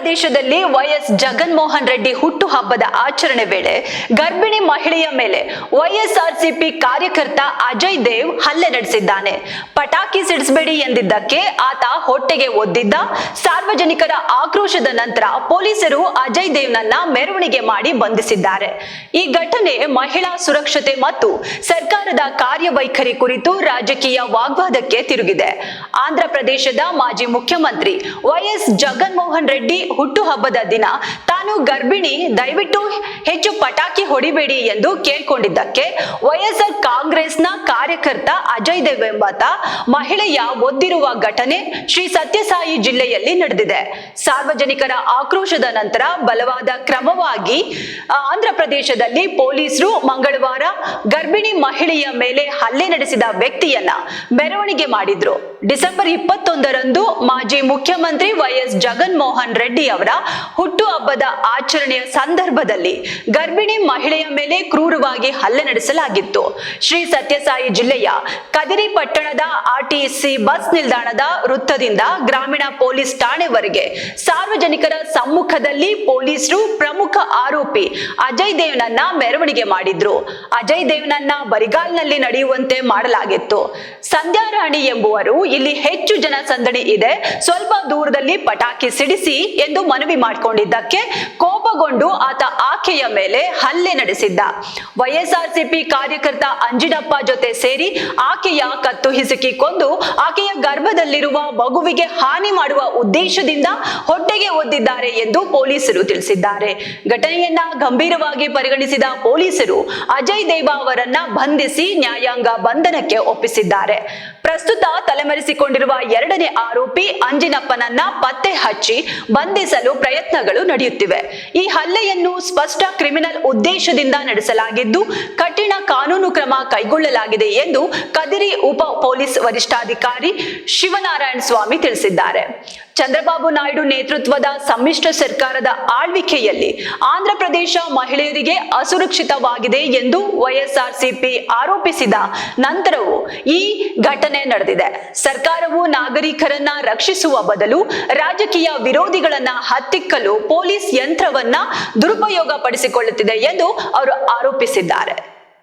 ಪ್ರದೇಶದಲ್ಲಿ ವೈಎಸ್ ಜಗನ್ಮೋಹನ್ ರೆಡ್ಡಿ ಹುಟ್ಟುಹಬ್ಬದ ಆಚರಣೆ ವೇಳೆ ಗರ್ಭಿಣಿ ಮಹಿಳೆಯ ಮೇಲೆ ವೈಎಸ್ಆರ್ಸಿಪಿ ಕಾರ್ಯಕರ್ತ ಅಜಯ್ ದೇವ್ ಹಲ್ಲೆ ನಡೆಸಿದ್ದಾನೆ. ಪಟಾಕಿ ಸಿಡಿಸಬೇಡಿ ಎಂದಿದ್ದಕ್ಕೆ ಆತ ಹೊಟ್ಟೆಗೆ ಒದ್ದಿದ್ದ. ಸಾರ್ವಜನಿಕರ ಆಕ್ರೋಶದ ನಂತರ ಪೊಲೀಸರು ಅಜಯ್ ದೇವ್ನನ್ನ ಮೆರವಣಿಗೆ ಮಾಡಿ ಬಂಧಿಸಿದ್ದಾರೆ. ಈ ಘಟನೆ ಮಹಿಳಾ ಸುರಕ್ಷತೆ ಮತ್ತು ಸರ್ಕಾರದ ಕಾರ್ಯವೈಖರಿ ಕುರಿತು ರಾಜಕೀಯ ವಾಗ್ವಾದಕ್ಕೆ ತಿರುಗಿದೆ. ಆಂಧ್ರ ಪ್ರದೇಶದ ಮಾಜಿ ಮುಖ್ಯಮಂತ್ರಿ ವೈಎಸ್ ಜಗನ್ಮೋಹನ್ ರೆಡ್ಡಿ ಹುಟ್ಟುಹಬ್ಬದ ದಿನ ತಾನು ಗರ್ಭಿಣಿ, ದಯವಿಟ್ಟು ಹೆಚ್ಚು ಪಟಾಕಿ ಹೊಡಿಬೇಡಿ ಎಂದು ಕೇಳ್ಕೊಂಡಿದ್ದಕ್ಕೆ ವೈಎಸ್ಆರ್ ಕಾಂಗ್ರೆಸ್ನ ಕಾರ್ಯಕರ್ತ ಅಜಯ್ ದೇವ್ ಎಂಬಾತ ಮಹಿಳೆಯ ಒದ್ದಿರುವ ಘಟನೆ ಶ್ರೀ ಸತ್ಯಸಾಯಿ ಜಿಲ್ಲೆಯಲ್ಲಿ ನಡೆದಿದೆ. ಸಾರ್ವಜನಿಕರ ಆಕ್ರೋಶದ ನಂತರ ಬಲವಾದ ಕ್ರಮವಾಗಿ ಆಂಧ್ರ ಪ್ರದೇಶದಲ್ಲಿ ಪೊಲೀಸರು ಮಂಗಳವಾರ ಗರ್ಭಿಣಿ ಮಹಿಳೆಯ ಮೇಲೆ ಹಲ್ಲೆ ನಡೆಸಿದ ವ್ಯಕ್ತಿಯನ್ನ ಮೆರವಣಿಗೆ ಮಾಡಿದ್ರು. ಡಿಸೆಂಬರ್ 21ರಂದು ಮಾಜಿ ಮುಖ್ಯಮಂತ್ರಿ ವೈಎಸ್ ಜಗನ್ಮೋಹನ್ ರೆಡ್ಡಿ ಅವರ ಹುಟ್ಟುಹಬ್ಬದ ಆಚರಣೆಯ ಸಂದರ್ಭದಲ್ಲಿ ಗರ್ಭಿಣಿ ಮಹಿಳೆಯ ಮೇಲೆ ಕ್ರೂರವಾಗಿ ಹಲ್ಲೆ ನಡೆಸಲಾಗಿತ್ತು. ಶ್ರೀ ಸತ್ಯಸಾಯಿ ಜಿಲ್ಲೆಯ ಕದಿರಿ ಪಟ್ಟಣದ ಆರ್ಟಿಸಿ ಬಸ್ ನಿಲ್ದಾಣದ ವೃತ್ತದಿಂದ ಗ್ರಾಮೀಣ ಪೊಲೀಸ್ ಠಾಣೆವರೆಗೆ ಸಾರ್ವಜನಿಕರ ಸಮ್ಮುಖದಲ್ಲಿ ಪೊಲೀಸರು ಪ್ರಮುಖ ಆರೋಪಿ ಅಜಯ್ ದೇವ್ನನ್ನ ಮೆರವಣಿಗೆ ಮಾಡಿದ್ರು. ಅಜಯ್ ದೇವ್ನನ್ನ ಬರಿಗಾಲ್ನಲ್ಲಿ ನಡೆಯುವಂತೆ ಮಾಡಲಾಗಿತ್ತು. ಸಂಧ್ಯಾ ರಾಣಿ ಎಂಬುವರು ಇಲ್ಲಿ ಹೆಚ್ಚು ಜನಸಂದಣಿ ಇದೆ, ಸ್ವಲ್ಪ ದೂರದಲ್ಲಿ ಪಟಾಕಿ ಸಿಡಿಸಿ ಎಂದು ಮನವಿ ಮಾಡಿಕೊಂಡಿದ್ದಕ್ಕೆ ಕೋಪಗೊಂಡು ಆತ ಆಕೆಯ ಮೇಲೆ ಹಲ್ಲೆ ನಡೆಸಿದ್ದ. ವೈಎಸ್ಆರ್ಸಿಪಿ ಕಾರ್ಯಕರ್ತ ಅಂಜಿನಪ್ಪ ಜೊತೆ ಸೇರಿ ಆಕೆಯ ಕತ್ತು ಹಿಸುಕಿ ಕೊಂದು ಆಕೆಯ ಗರ್ಭದಲ್ಲಿರುವ ಮಗುವಿಗೆ ಹಾನಿ ಮಾಡುವ ಉದ್ದೇಶದಿಂದ ಹೊಟ್ಟೆಗೆ ಒದ್ದಿದ್ದಾರೆ ಎಂದು ಪೊಲೀಸರು ತಿಳಿಸಿದ್ದಾರೆ. ಘಟನೆಯನ್ನ ಗಂಭೀರವಾಗಿ ಪರಿಗಣಿಸಿದ ಪೊಲೀಸರು ಅಜಯ್ ದೇವ ಅವರನ್ನ ಬಂಧಿಸಿ ನ್ಯಾಯಾಂಗ ಬಂಧನಕ್ಕೆ ಒಪ್ಪಿಸಿದ್ದಾರೆ. ಪ್ರಸ್ತುತ ತಲೆಮರೆಸಿಕೊಂಡಿರುವ ಎರಡನೇ ಆರೋಪಿ ಅಂಜಿನಪ್ಪನನ್ನ ಪತ್ತೆ ಹಚ್ಚಿ ಬಂಧಿಸಲು ಪ್ರಯತ್ನಗಳು ನಡೆಯುತ್ತಿವೆ. ಈ ಹಲ್ಲೆಯನ್ನು ಸ್ಪಷ್ಟ ಕ್ರಿಮಿನಲ್ ಉದ್ದೇಶದಿಂದ ನಡೆಸಲಾಗಿದ್ದು ಕಠಿಣ ಕಾನೂನು ಕ್ರಮ ಕೈಗೊಳ್ಳಲಾಗಿದೆ ಎಂದು ಕದಿರಿ ಉಪ ಪೊಲೀಸ್ ವರಿಷ್ಠಾಧಿಕಾರಿ ಶಿವನಾರಾಯಣ ಸ್ವಾಮಿ ತಿಳಿಸಿದ್ದಾರೆ. ಚಂದ್ರಬಾಬು ನಾಯ್ಡು ನೇತೃತ್ವದ ಸಮ್ಮಿಶ್ರ ಸರ್ಕಾರದ ಆಳ್ವಿಕೆಯಲ್ಲಿ ಆಂಧ್ರ ಪ್ರದೇಶ ಮಹಿಳೆಯರಿಗೆ ಅಸುರಕ್ಷಿತವಾಗಿದೆ ಎಂದು ವೈಎಸ್ಆರ್ಸಿಪಿ ಆರೋಪಿಸಿದ ನಂತರವೂ ಈ ಘಟನೆ ನಡೆದಿದೆ. ಸರ್ಕಾರವು ನಾಗರಿಕರನ್ನ ರಕ್ಷಿಸುವ ಬದಲು ರಾಜಕೀಯ ವಿರೋಧಿಗಳನ್ನ ಹತ್ತಿಕ್ಕಲು ಪೊಲೀಸ್ ಯಂತ್ರವನ್ನ ದುರುಪಯೋಗ ಪಡಿಸಿಕೊಳ್ಳುತ್ತಿದೆ ಎಂದು ಅವರು ಆರೋಪಿಸಿದ್ದಾರೆ.